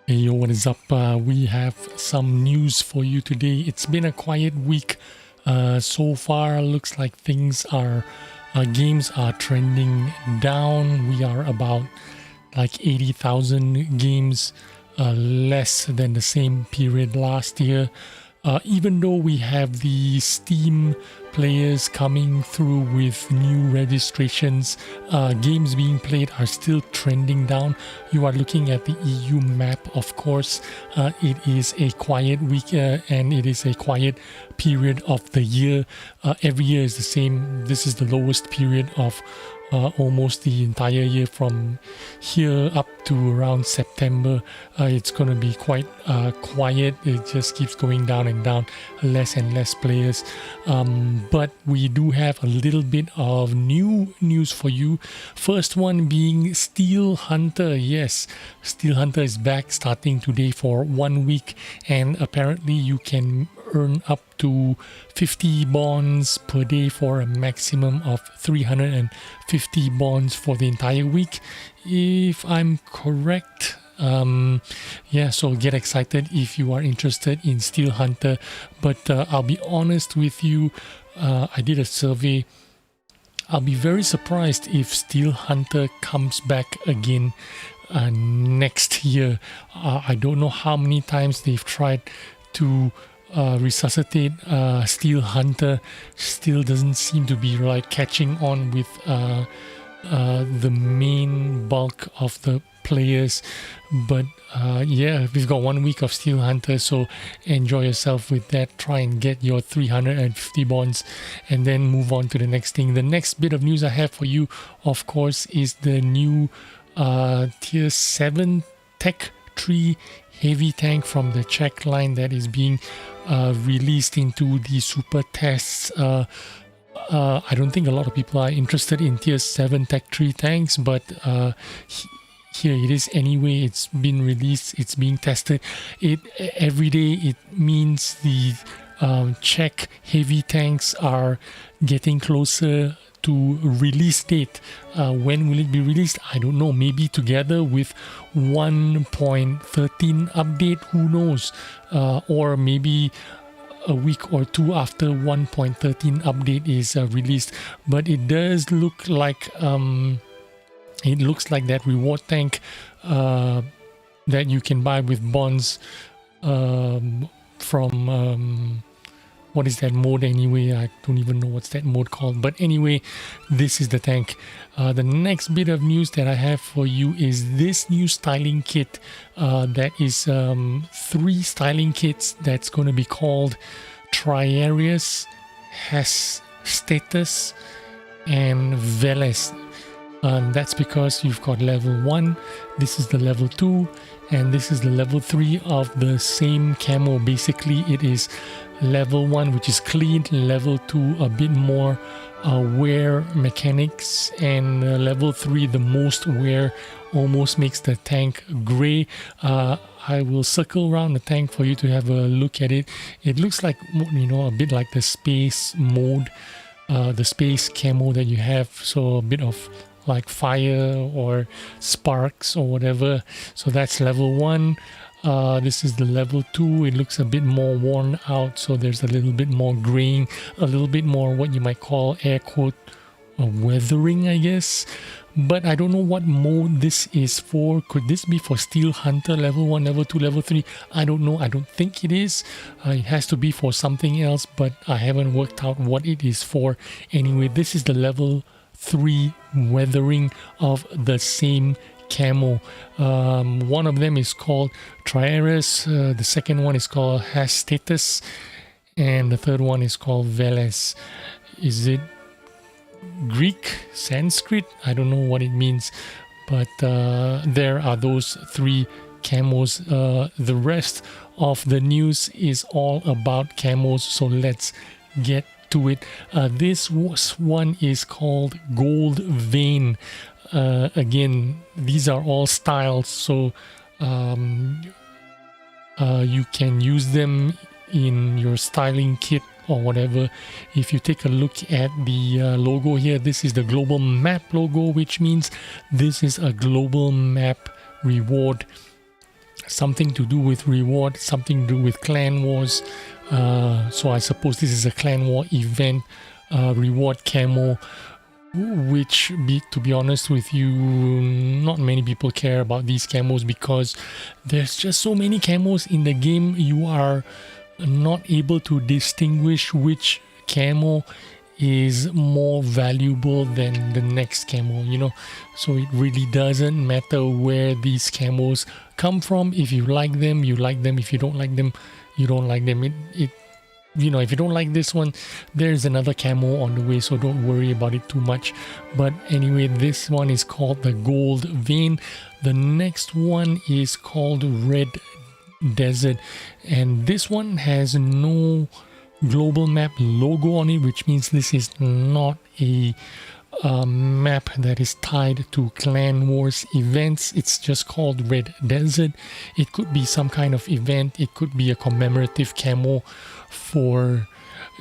Hey yo, what is up? We have some news for you today. It's been a quiet week so far. Looks like things are games are trending down. We are about like 80,000 games less than the same period last year. Even though we have the Steam players coming through with new registrations, games being played are still trending down. You are looking at the EU map, of course. It is a quiet week and it is a quiet period of the year. Every year is the same. This is the lowest period of almost the entire year. From here up to around September, it's going to be quite quiet. It just keeps going down and down, less and less players, but we do have a little bit of new news for you. First one being Steel Hunter. Yes, Steel Hunter is back starting today for 1 week, and apparently you can earn up to 50 bonds per day for a maximum of 350 bonds for the entire week, if I'm correct. Yeah, so get excited if you are interested in Steel Hunter. But I'll be honest with you, I did a survey. I'll be very surprised if Steel Hunter comes back again next year. I don't know how many times they've tried to resuscitate Steel Hunter. Still doesn't seem to be like catching on with the main bulk of the players. But yeah, we've got 1 week of Steel Hunter, so enjoy yourself with that. Try and get your 350 bonds and then move on to the next thing. The next bit of news I have for you, of course, is the new Tier VII Czech HT heavy tank from the Czech line that is being released into the super tests. I don't think a lot of people are interested in Tier 7 Tech 3 tanks, but here it is anyway. It's been released, it's being tested. Every day it means the Czech heavy tanks are getting closer to release date. When will it be released? I don't know. Maybe together with 1.13 update, who knows? Or maybe a week or two after 1.13 update is released. But it does look like that reward tank that you can buy with bonds from what is that mode anyway? I don't even know what's that mode called. But anyway, this is the tank. The next bit of news that I have for you is this new styling kit. That is 3 styling kits that's going to be called Triarius, Hastatus, and Veles. That's because you've got level 1, this is the level 2, and this is the level 3 of the same camo. Basically, it is level 1, which is clean, level 2, a bit more wear mechanics, and level 3, the most wear, almost makes the tank gray. I will circle around the tank for you to have a look at it. It looks like, you know, a bit like the space mode, the space camo that you have, so a bit of like fire or sparks or whatever. So that's level 1. This is the level 2. It looks a bit more worn out, so there's a little bit more graying, a little bit more what you might call air quote weathering, I guess. But I don't know what mode this is for. Could this be for Steel Hunter level 1, level 2, level 3? I don't know. I don't think it is. It has to be for something else, but I haven't worked out what it is for. Anyway, this is the level 3 weathering of the same camo. One of them is called Triarius, the second one is called Hastatus, and the third one is called Veles. Is it Greek, Sanskrit? I don't know what it means, but there are those 3 camos. The rest of the news is all about camos, so let's get to it. This one is called Gold Vein. Again, these are all styles, so you can use them in your styling kit or whatever. If you take a look at the logo here, this is the global map logo, which means this is a global map reward something to do with reward, something to do with clan wars. So I suppose this is a clan war event reward camo, which to be honest with you, not many people care about these camos because there's just so many camos in the game. You are not able to distinguish which camo is more valuable than the next camo, you know. So it really doesn't matter where these camos come from. If you like them, you like them. If you don't like them, you don't like them. You know, if you don't like this one, there's another camo on the way, so don't worry about it too much. But anyway, this one is called the Gold Vein. The next one is called Red Desert, and this one has no global map logo on it, which means this is not a map that is tied to Clan Wars events. It's just called Red Desert. It could be some kind of event. It could be a commemorative camo for,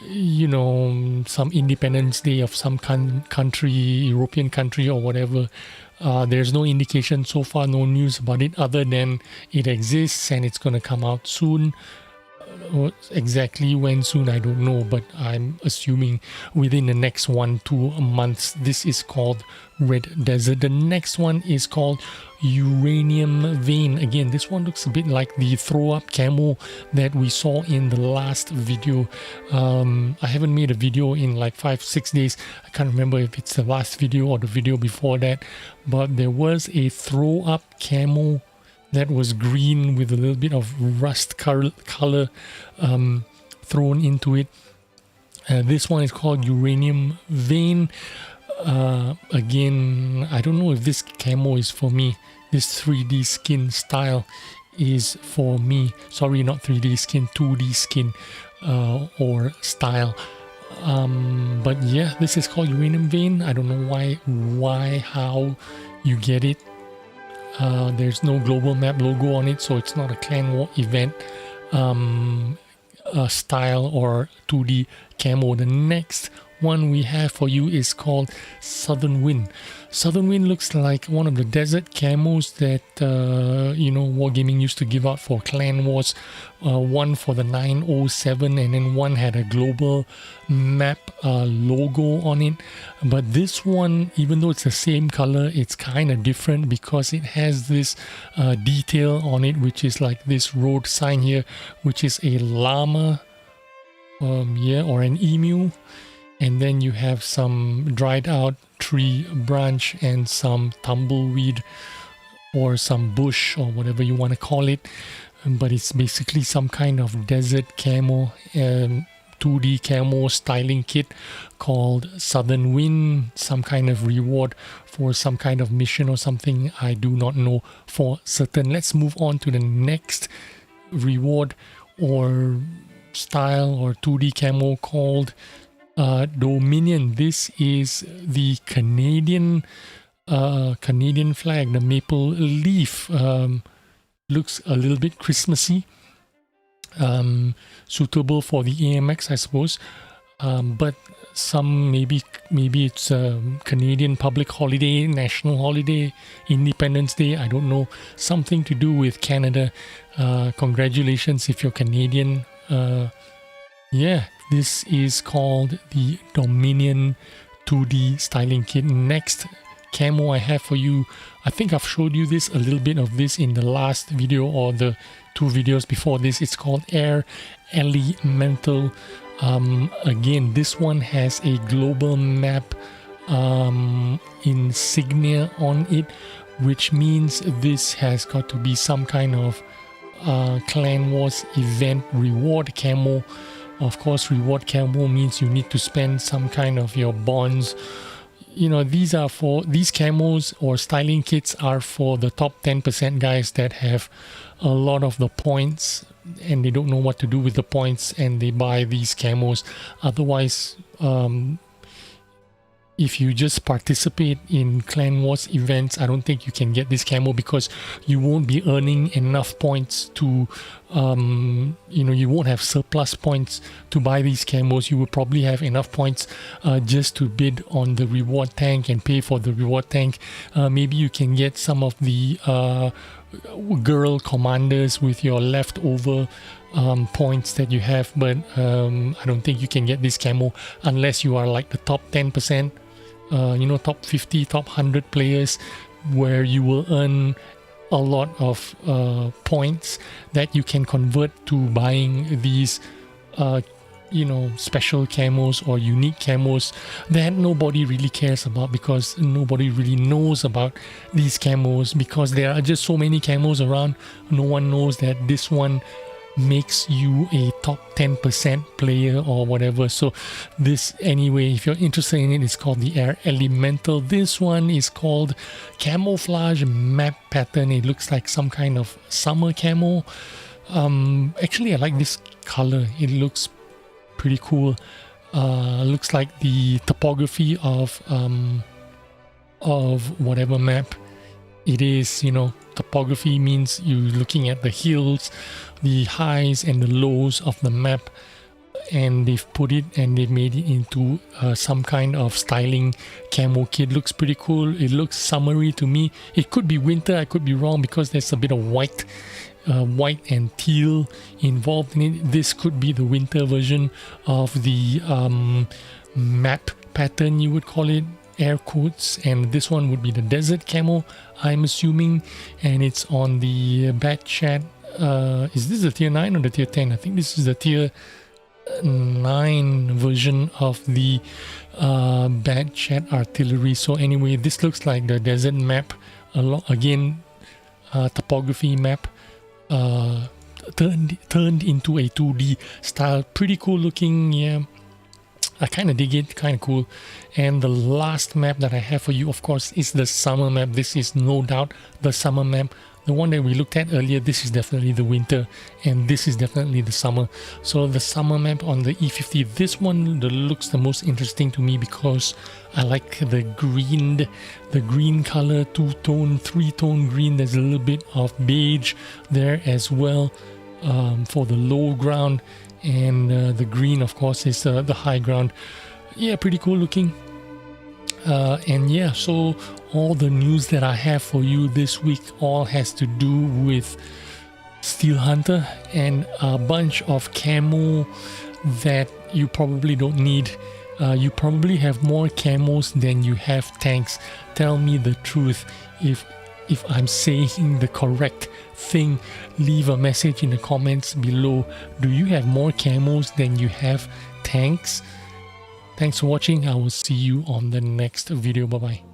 you know, some Independence Day of some country, European country or whatever. There's no indication so far, no news about it other than it exists and it's going to come out soon. Exactly when soon, I don't know, but I'm assuming within the next 1-2 months. This is called Red Desert. The next one is called Uranium Vein. Again, this one looks a bit like the throw up camo that we saw in the last video. I haven't made a video in like 5-6 days. I can't remember if it's the last video or the video before that, but there was a throw up camo that was green with a little bit of rust color thrown into it. This one is called Uranium Vein. Again, I don't know if this camo is for me. This 3D skin style is for me. Sorry, not 3D skin, 2D skin or style. But yeah, this is called Uranium Vein. I don't know how you get it. There's no global map logo on it, so it's not a clan war event style or 2D camo. The next one we have for you is called Southern Wind. Southern Wind looks like one of the desert camos that you know, Wargaming used to give out for Clan Wars. One for the 907, and then one had a global map logo on it. But this one, even though it's the same color, it's kind of different because it has this detail on it, which is like this road sign here, which is a llama, or an emu. And then you have some dried out tree branch and some tumbleweed or some bush or whatever you want to call it. But it's basically some kind of desert camo, 2D camo styling kit called Southern Wind. Some kind of reward for some kind of mission or something. I do not know for certain. Let's move on to the next reward or style or 2D camo called Dominion. This is the Canadian flag, the maple leaf. Looks a little bit Christmassy, suitable for the AMX, I suppose. But some maybe it's a Canadian public holiday, national holiday, Independence Day, I don't know, something to do with Canada. Congratulations if you're Canadian. Yeah, this is called the Dominion 2D styling kit. Next camo I have for you, I think I've showed you this, a little bit of this in the last video or the 2 videos before this. It's called Air Elemental. Again, this one has a global map insignia on it, which means this has got to be some kind of Clan Wars event reward camo. Of course, reward camo means you need to spend some kind of your bonds. You know, these camos or styling kits are for the top 10% guys that have a lot of the points and they don't know what to do with the points and they buy these camos. Otherwise, if you just participate in Clan Wars events, I don't think you can get this camo because you won't be earning enough points to, you know, you won't have surplus points to buy these camos. You will probably have enough points just to bid on the reward tank and pay for the reward tank. Maybe you can get some of the girl commanders with your leftover points that you have, but I don't think you can get this camo unless you are like the top 10%, you know, top 50, top 100 players, where you will earn a lot of points that you can convert to buying these you know, special camos or unique camos that nobody really cares about, because nobody really knows about these camos, because there are just so many camos around. No one knows that this one makes you a top 10% player or whatever. So this, anyway, if you're interested in it, it's called the Air Elemental. This one is called Camouflage Map Pattern. It looks like some kind of summer camo. Actually, I like this color. It looks pretty cool. Looks like the topography of whatever map it is. You know, topography means you're looking at the hills, the highs and the lows of the map, and they've put it and they made it into some kind of styling camo kit. Looks pretty cool. It looks summery to me. It could be winter, I could be wrong, because there's a bit of white and teal involved in it. This could be the winter version of the map pattern, you would call it, air quotes, and this one would be the desert camo, I'm assuming, and it's on the Bat Chat. Is this the tier 9 or the tier 10? I think this is the tier 9 version of the Bat Chat artillery. So anyway, this looks like the desert map, again topography map, turned into a 2D style. Pretty cool looking. Yeah, I kind of dig it, kind of cool. And the last map that I have for you, of course, is the summer map. This is no doubt the summer map. The one that we looked at earlier, this is definitely the winter, and this is definitely the summer. So the summer map on the E50, this one looks the most interesting to me, because I like the green color, two-tone, three-tone green. There's a little bit of beige there as well for the low ground, and the green, of course, is the high ground. Yeah, pretty cool looking. And yeah, so all the news that I have for you this week all has to do with Steel Hunter and a bunch of camo that you probably don't need. You probably have more camos than you have tanks. Tell me the truth. If I'm saying the correct thing, leave a message in the comments below. Do you have more camos than you have tanks? Thanks for watching. I will see you on the next video. Bye bye.